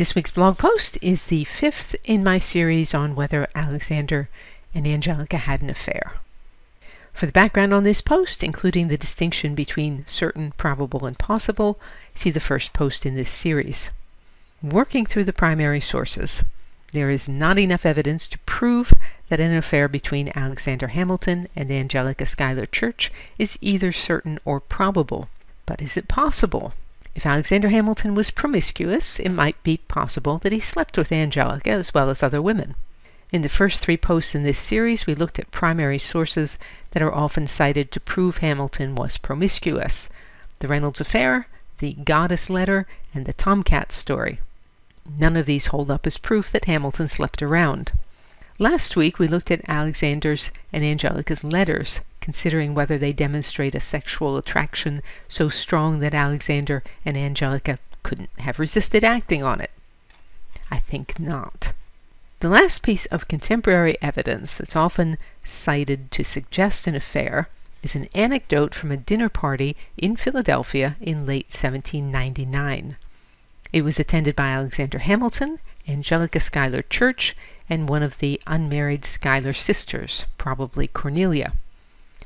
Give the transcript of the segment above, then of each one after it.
This week's blog post is the 5th in my series on whether Alexander and Angelica had an affair. For the background on this post, including the distinction between certain, probable, and possible, see the first post in this series. Working through the primary sources, there is not enough evidence to prove that an affair between Alexander Hamilton and Angelica Schuyler Church is either certain or probable. But is it possible? If Alexander Hamilton was promiscuous, it might be possible that he slept with Angelica as well as other women. In the first 3 posts in this series, we looked at primary sources that are often cited to prove Hamilton was promiscuous: the Reynolds affair, the Goddess letter, and the Tomcat story. None of these hold up as proof that Hamilton slept around. Last week we looked at Alexander's and Angelica's letters, considering whether they demonstrate a sexual attraction so strong that Alexander and Angelica couldn't have resisted acting on it. I think not. The last piece of contemporary evidence that's often cited to suggest an affair is an anecdote from a dinner party in Philadelphia in late 1799. It was attended by Alexander Hamilton, Angelica Schuyler Church, and one of the unmarried Schuyler sisters, probably Cornelia.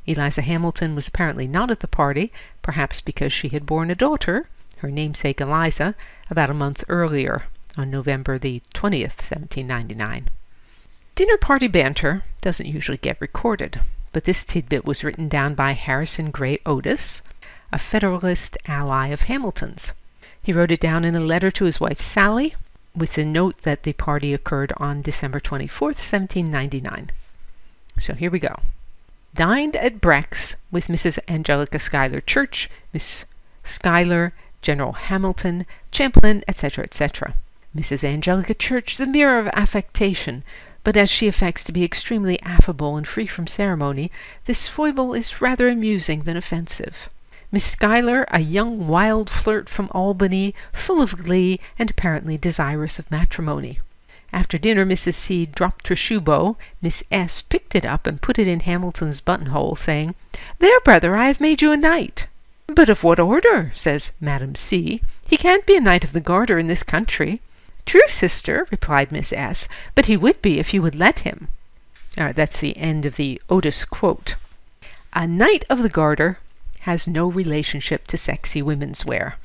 Eliza Hamilton was apparently not at the party, perhaps because she had borne a daughter, her namesake Eliza, about a month earlier, on November the 20th, 1799. Dinner party banter doesn't usually get recorded, but this tidbit was written down by Harrison Gray Otis, a Federalist ally of Hamilton's. He wrote it down in a letter to his wife Sally, with the note that the party occurred on December 24th, 1799. So here we go. Dined at Breck's with Mrs. Angelica Schuyler Church, Miss Schuyler, General Hamilton, Champlain, etc., etc. Mrs. Angelica Church, the mirror of affectation, but as she affects to be extremely affable and free from ceremony, this foible is rather amusing than offensive. Miss Schuyler, a young wild flirt from Albany, full of glee, and apparently desirous of matrimony. After dinner, Mrs. C. dropped her shoe bow. Miss S. picked it up and put it in Hamilton's buttonhole, saying, "There, brother, I have made you a knight." "But of what order?" says Madam C. "He can't be a knight of the Garter in this country." "True, sister," replied Miss S., "but he would be if you would let him." All right, that's the end of the Otis quote. A Knight of the Garter has no relationship to sexy women's wear.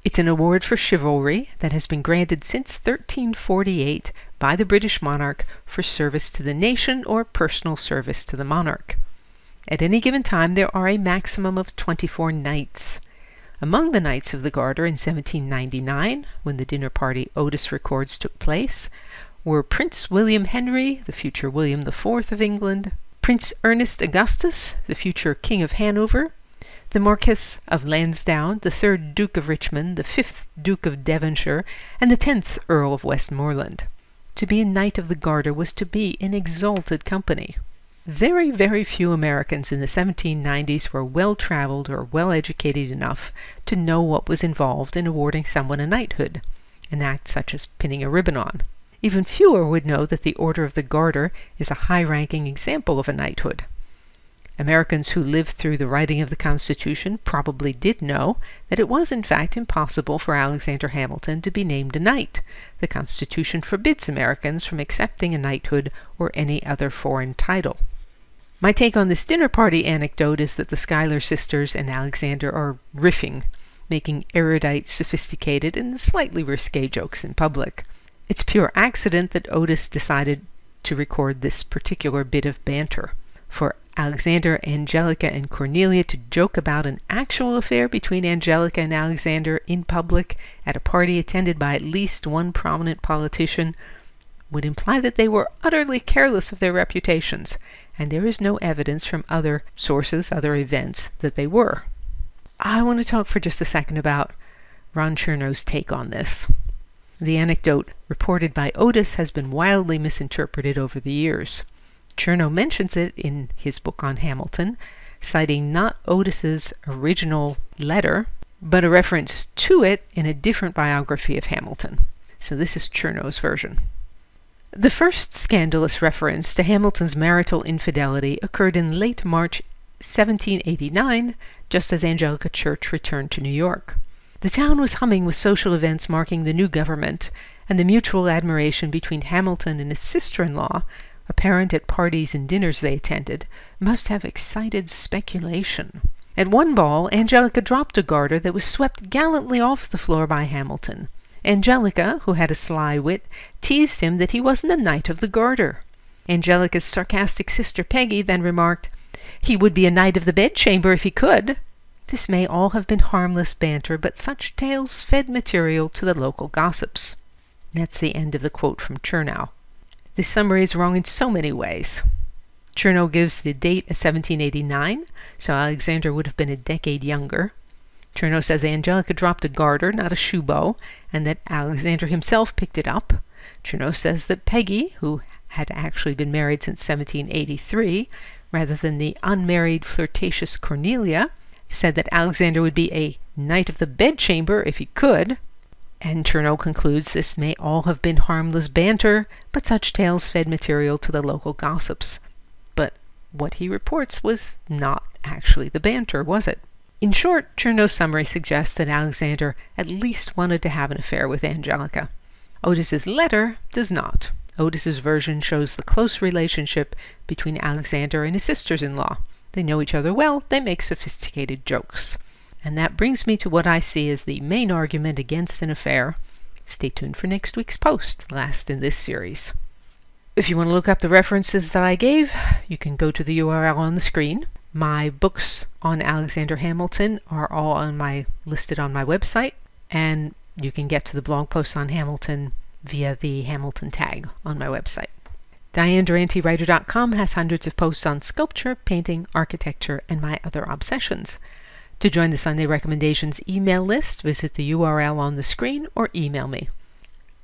It's an award for chivalry that has been granted since 1348 by the British monarch for service to the nation or personal service to the monarch. At any given time there are a maximum of 24 knights. Among the Knights of the Garter in 1799, when the dinner party Otis records took place, were Prince William Henry, the future William IV of England, Prince Ernest Augustus, the future King of Hanover, the Marquess of Lansdowne, the 3rd Duke of Richmond, the 5th Duke of Devonshire, and the 10th Earl of Westmoreland. To be a Knight of the Garter was to be in exalted company. Very, very few Americans in the 1790s were well-traveled or well-educated enough to know what was involved in awarding someone a knighthood, an act such as pinning a ribbon on. Even fewer would know that the Order of the Garter is a high-ranking example of a knighthood. Americans who lived through the writing of the Constitution probably did know that it was in fact impossible for Alexander Hamilton to be named a knight. The Constitution forbids Americans from accepting a knighthood or any other foreign title. My take on this dinner party anecdote is that the Schuyler sisters and Alexander are riffing, making erudite, sophisticated, and slightly risque jokes in public. It's pure accident that Otis decided to record this particular bit of banter. For Alexander, Angelica, and Cornelia to joke about an actual affair between Angelica and Alexander in public at a party attended by at least one prominent politician would imply that they were utterly careless of their reputations, and there is no evidence from other sources, other events, that they were. I want to talk for just a second about Ron Chernow's take on this. The anecdote reported by Otis has been wildly misinterpreted over the years. Chernow mentions it in his book on Hamilton, citing not Otis's original letter, but a reference to it in a different biography of Hamilton. So this is Chernow's version. The first scandalous reference to Hamilton's marital infidelity occurred in late March 1789, just as Angelica Church returned to New York. The town was humming with social events marking the new government, and the mutual admiration between Hamilton and his sister-in-law, apparent at parties and dinners they attended, must have excited speculation. At one ball, Angelica dropped a garter that was swept gallantly off the floor by Hamilton. Angelica, who had a sly wit, teased him that he wasn't a knight of the garter. Angelica's sarcastic sister Peggy then remarked, "He would be a knight of the bedchamber if he could." This may all have been harmless banter, but such tales fed material to the local gossips. That's the end of the quote from Chernow. This summary is wrong in so many ways. Chernow gives the date as 1789, so Alexander would have been a decade younger. Chernow says Angelica dropped a garter, not a shoe bow, and that Alexander himself picked it up. Chernow says that Peggy, who had actually been married since 1783, rather than the unmarried flirtatious Cornelia, said that Alexander would be a knight of the bedchamber if he could. And Chernow concludes this may all have been harmless banter, but such tales fed material to the local gossips. But what he reports was not actually the banter, was it? In short, Chernow's summary suggests that Alexander at least wanted to have an affair with Angelica. Otis's letter does not. Otis's version shows the close relationship between Alexander and his sisters-in-law. They know each other well, they make sophisticated jokes. And that brings me to what I see as the main argument against an affair. Stay tuned for next week's post, last in this series. If you want to look up the references that I gave, you can go to the URL on the screen. My books on Alexander Hamilton are all listed on my website, and you can get to the blog posts on Hamilton via the Hamilton tag on my website. DianeDuranteWriter.com has hundreds of posts on sculpture, painting, architecture, and my other obsessions. To join the Sunday Recommendations email list, visit the URL on the screen or email me.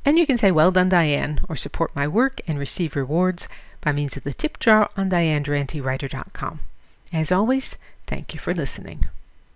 And you can say, "Well done, Diane," or support my work and receive rewards by means of the tip jar on DianeDuranteWriter.com. As always, thank you for listening.